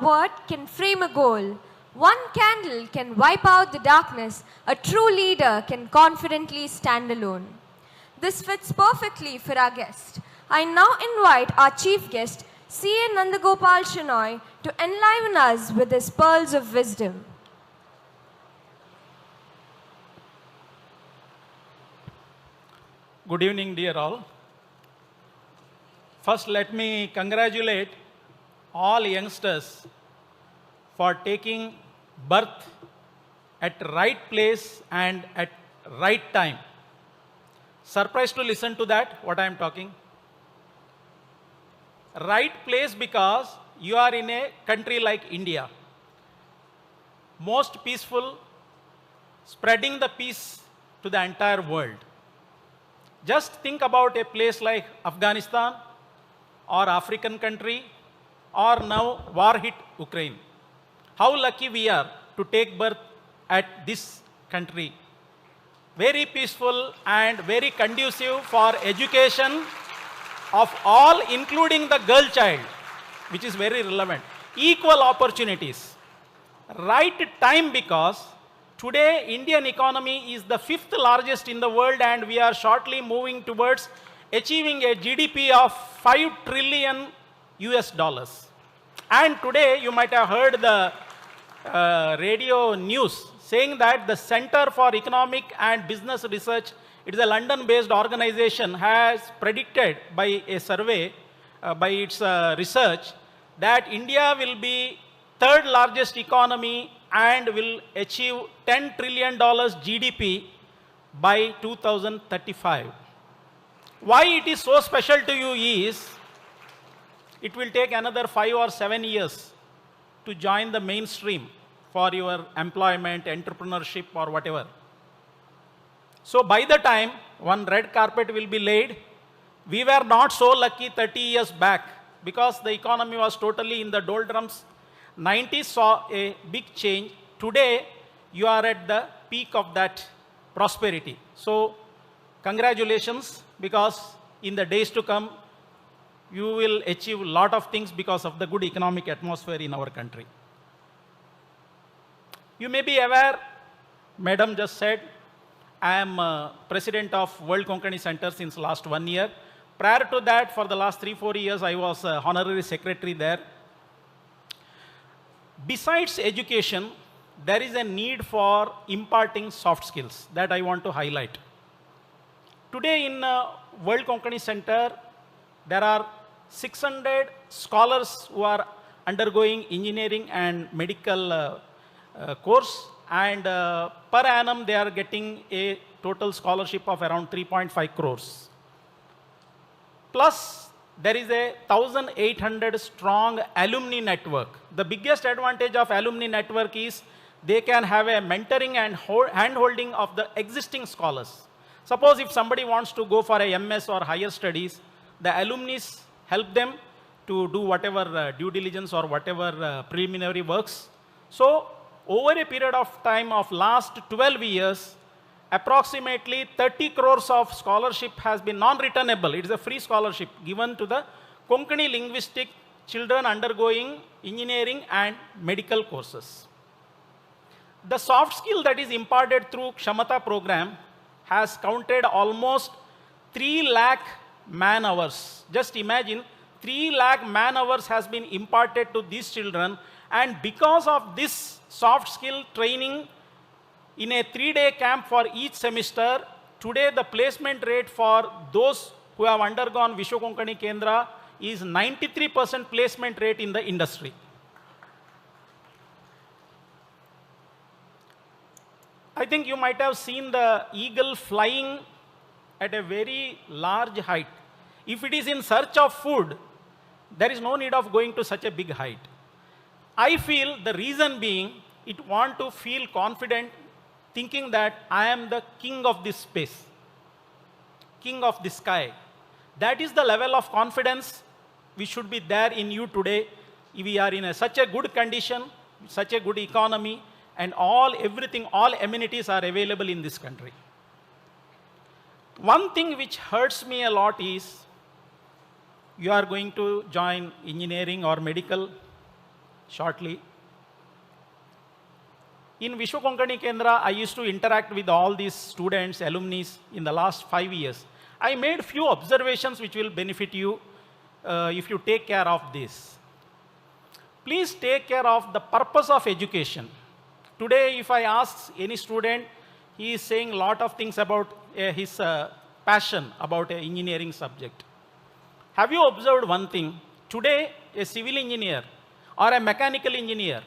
word can frame a goal. One candle can wipe out the darkness. A true leader can confidently stand alone. This fits perfectly for our guest. I now invite our chief guest, C.A. Nandagopal Shenoy, to enliven us with his pearls of wisdom. Good evening, dear all. First, let me congratulate all youngsters for taking birth at right place and at right time. Surprised to listen to that, what I am talking? Right place because you are in a country like India. Most peaceful, spreading the peace to the entire world. Just think about a place like Afghanistan or African country or now war-hit Ukraine. How lucky we are to take birth at this country. Very peaceful and very conducive for education of all, including the girl child, which is very relevant. Equal opportunities. Right time because today, Indian economy is the 5th largest in the world and we are shortly moving towards achieving a GDP of 5 trillion US dollars. And today, you might have heard the radio news saying that the Center for Economic and Business Research, it is a London-based organization, has predicted by a survey, by its research, that India will be 3rd largest economy and will achieve $10 trillion GDP by 2035. Why it is so special to you is, it will take another 5 or 7 years to join the mainstream for your employment, entrepreneurship or whatever. So by the time one red carpet will be laid, we were not so lucky 30 years back because the economy was totally in the doldrums. 90s saw a big change. Today, you are at the peak of that prosperity. So, congratulations, because in the days to come, you will achieve a lot of things because of the good economic atmosphere in our country. You may be aware, Madam just said, I am president of World Konkani Center since last 1 year. Prior to that, for the last 3-4 years, I was honorary secretary there. Besides education, there is a need for imparting soft skills that I want to highlight. Today in World Konkani Center, there are 600 scholars who are undergoing engineering and medical course, and per annum they are getting a total scholarship of around 3.5 crores. Plus, there is a 1,800 strong alumni network. The biggest advantage of alumni network is they can have a mentoring and hand-holding of the existing scholars. Suppose if somebody wants to go for a MS or higher studies, the alumni help them to do whatever due diligence or whatever preliminary works. So, over a period of time of last 12 years, approximately 30 crores of scholarship has been non-returnable. It is a free scholarship given to the Konkani linguistic children undergoing engineering and medical courses. The soft skill that is imparted through Kshamata program has counted almost 3 lakh man hours. Just imagine, 3 lakh man hours has been imparted to these children, and because of this soft skill training in a 3-day camp for each semester, today the placement rate for those who have undergone Vishwa Konkani Kendra is 93% placement rate in the industry. I think you might have seen the eagle flying at a very large height. If it is in search of food, there is no need of going to such a big height. I feel the reason being, it want to feel confident thinking that I am the king of this space, king of the sky. That is the level of confidence we should be there in you today. We are in such a good condition, such a good economy, and everything, all amenities are available in this country. One thing which hurts me a lot is, you are going to join engineering or medical. shortly. In Vishwa Konkani Kendra, I used to interact with all these students, alumni in the last 5 years. I made few observations which will benefit you if you take care of this. Please take care of the purpose of education. Today, if I ask any student, he is saying a lot of things about his passion about an engineering subject. Have you observed one thing? Today, a civil engineer or a mechanical engineer,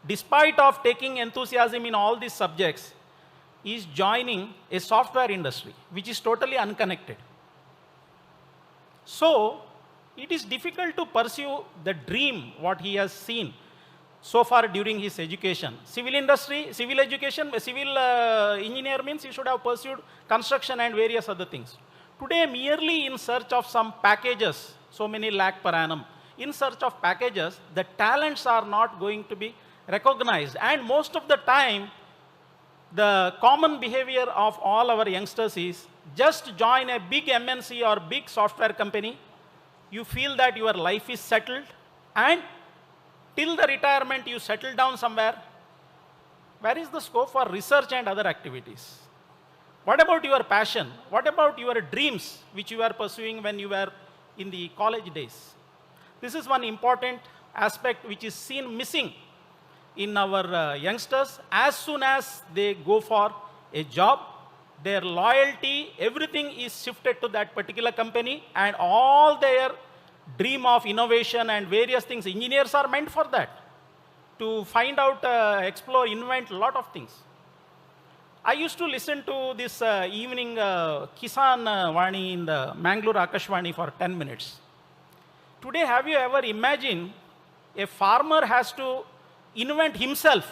despite of taking enthusiasm in all these subjects, is joining a software industry, which is totally unconnected. So, it is difficult to pursue the dream, what he has seen so far during his education. Civil industry, civil education, civil engineer means he should have pursued construction and various other things. Today, merely in search of some packages, so many lakh per annum, in search of packages, the talents are not going to be recognized. And most of the time, the common behavior of all our youngsters is just join a big MNC or big software company. You feel that your life is settled, and till the retirement you settle down somewhere. Where is the scope for research and other activities? What about your passion? What about your dreams which you were pursuing when you were in the college days? This is one important aspect which is seen missing in our youngsters. As soon as they go for a job, their loyalty, everything is shifted to that particular company, and all their dream of innovation and various things, engineers are meant for that, to find out, explore, invent a lot of things. I used to listen to this evening Kisan Vani in the Mangalore Akashvani for 10 minutes. Today, have you ever imagined a farmer has to invent himself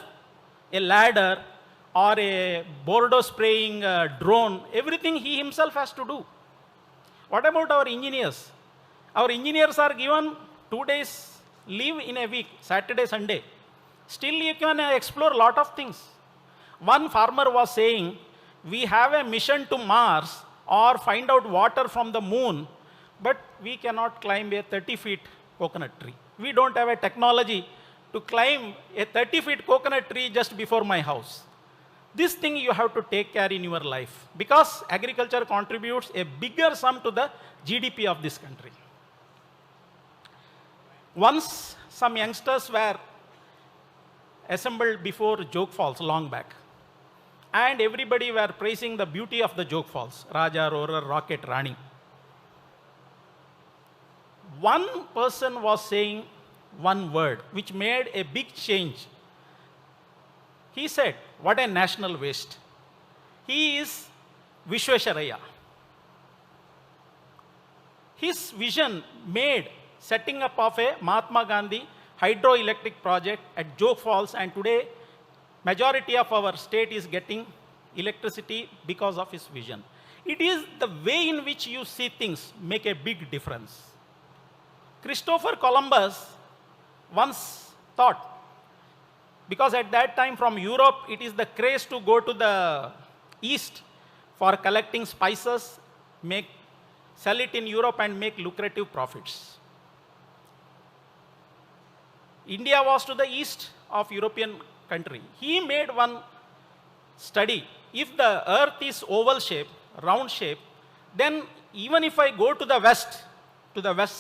a ladder or a Bordeaux spraying drone? Everything he himself has to do. What about our engineers? Our engineers are given 2 days leave in a week, Saturday, Sunday. Still you can explore a lot of things. One farmer was saying, we have a mission to Mars or find out water from the moon, but we cannot climb a 30-feet coconut tree. We don't have a technology to climb a 30-feet coconut tree just before my house. This thing you have to take care in your life, because agriculture contributes a bigger sum to the GDP of this country. Once some youngsters were assembled before Joke Falls long back, and everybody were praising the beauty of the Joke Falls, Raja, Roarer, Rocket, Rani. One person was saying one word which made a big change. He said, what a national waste. He is Vishwesharaya. His vision made setting up of a Mahatma Gandhi hydroelectric project at Joke Falls, and today majority of our state is getting electricity because of his vision. It is the way in which you see things make a big difference. Christopher Columbus once thought, because at that time from Europe it is the craze to go to the east for collecting spices, sell it in Europe and make lucrative profits. India was to the east of European country. He made one study. If the earth is oval shape, round shape, then even if I go to the west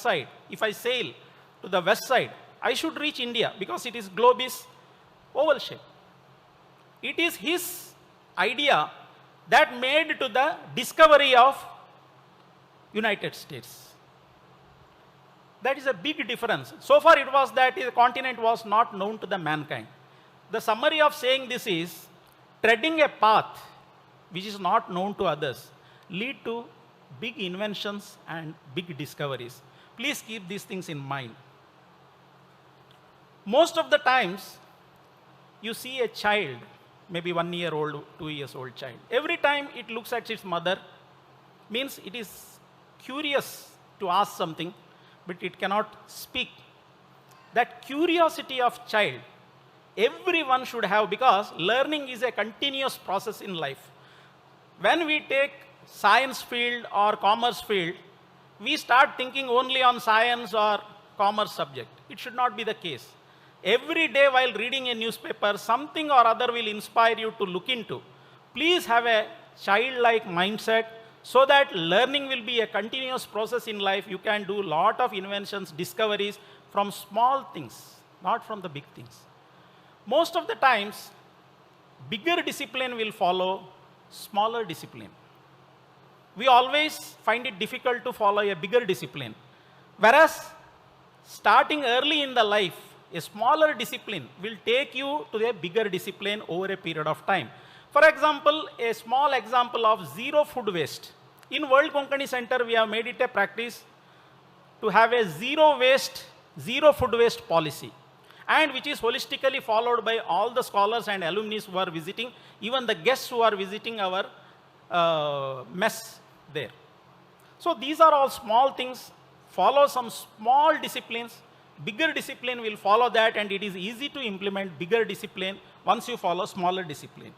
side, if I sail to the west side, I should reach India, because globe is oval shape. It is his idea that made to the discovery of United States. That is a big difference. So far it was that the continent was not known to the mankind. The summary of saying this is, treading a path which is not known to others lead to big inventions and big discoveries. Please keep these things in mind. Most of the times, you see a child, maybe 1 year old, 2 years old child. Every time it looks at its mother, means it is curious to ask something, but it cannot speak. That curiosity of child, everyone should have, because learning is a continuous process in life. When we take science field or commerce field, we start thinking only on science or commerce subject. It should not be the case. Every day while reading a newspaper, something or other will inspire you to look into. Please have a childlike mindset so that learning will be a continuous process in life. You can do a lot of inventions, discoveries from small things, not from the big things. Most of the times, bigger discipline will follow smaller discipline. We always find it difficult to follow a bigger discipline. Whereas, starting early in the life, a smaller discipline will take you to a bigger discipline over a period of time. For example, a small example of zero food waste. In World Konkani Center, we have made it a practice to have a zero waste, zero food waste policy, and which is holistically followed by all the scholars and alumni who are visiting, even the guests who are visiting our mess there. So these are all small things. Follow some small disciplines. Bigger discipline will follow that, and it is easy to implement bigger discipline once you follow smaller discipline.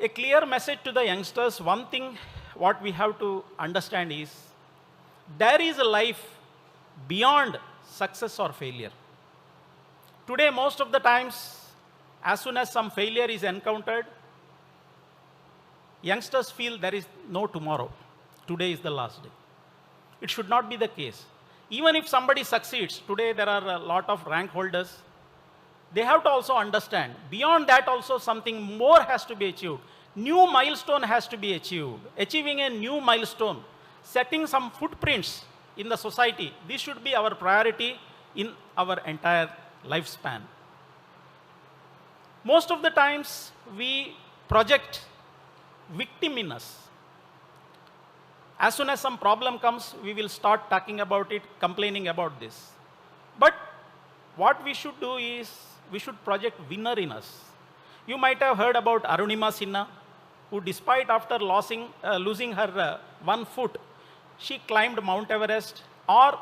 A clear message to the youngsters, one thing what we have to understand is, there is a life beyond success or failure. Today, most of the times, as soon as some failure is encountered, youngsters feel there is no tomorrow. Today is the last day. It should not be the case. Even if somebody succeeds, today there are a lot of rank holders. They have to also understand, beyond that also something more has to be achieved. New milestone has to be achieved. Achieving a new milestone, setting some footprints in the society, this should be our priority in our entire lifespan. Most of the times, we project victim in us. As soon as some problem comes, we will start talking about it, complaining about this. But what we should do is, we should project winner in us. You might have heard about Arunima Sinha, who despite after losing her one foot, she climbed Mount Everest. Or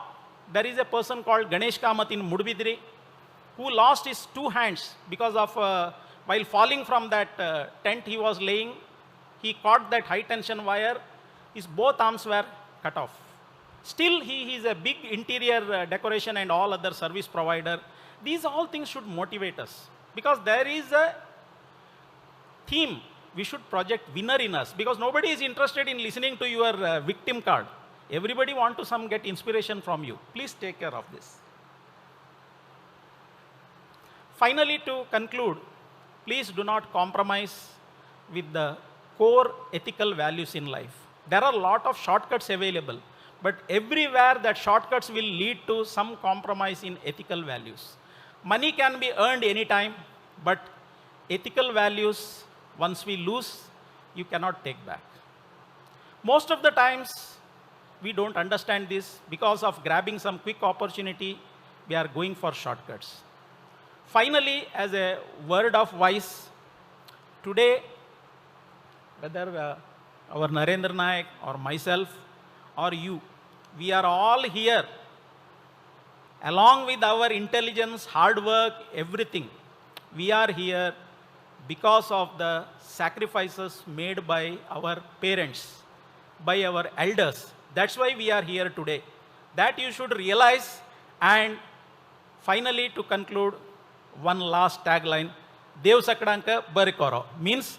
there is a person called Ganesh Kamath in Mudbidri, who lost his two hands because of, while falling from that tent he was laying, he caught that high tension wire. His both arms were cut off. Still, he is a big interior decoration and all other service provider. These all things should motivate us, because there is a theme. We should project winner in us, because nobody is interested in listening to your victim card. Everybody wants to get inspiration from you. Please take care of this. Finally, to conclude, please do not compromise with the core ethical values in life. There are a lot of shortcuts available, but everywhere that shortcuts will lead to some compromise in ethical values. Money can be earned anytime, but ethical values, once we lose, you cannot take back. Most of the times, we don't understand this. Because of grabbing some quick opportunity, we are going for shortcuts. Finally, as a word of wise, today, whether our Narendra Nayak or myself or you, we are all here along with our intelligence, hard work, everything. We are here because of the sacrifices made by our parents, by our elders. That's why we are here today. That you should realize. And finally, to conclude, one last tagline, Dev Sakdanka Barikoro, means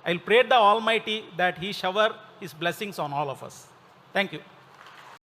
I'll pray the Almighty that He shower His blessings on all of us. Thank you.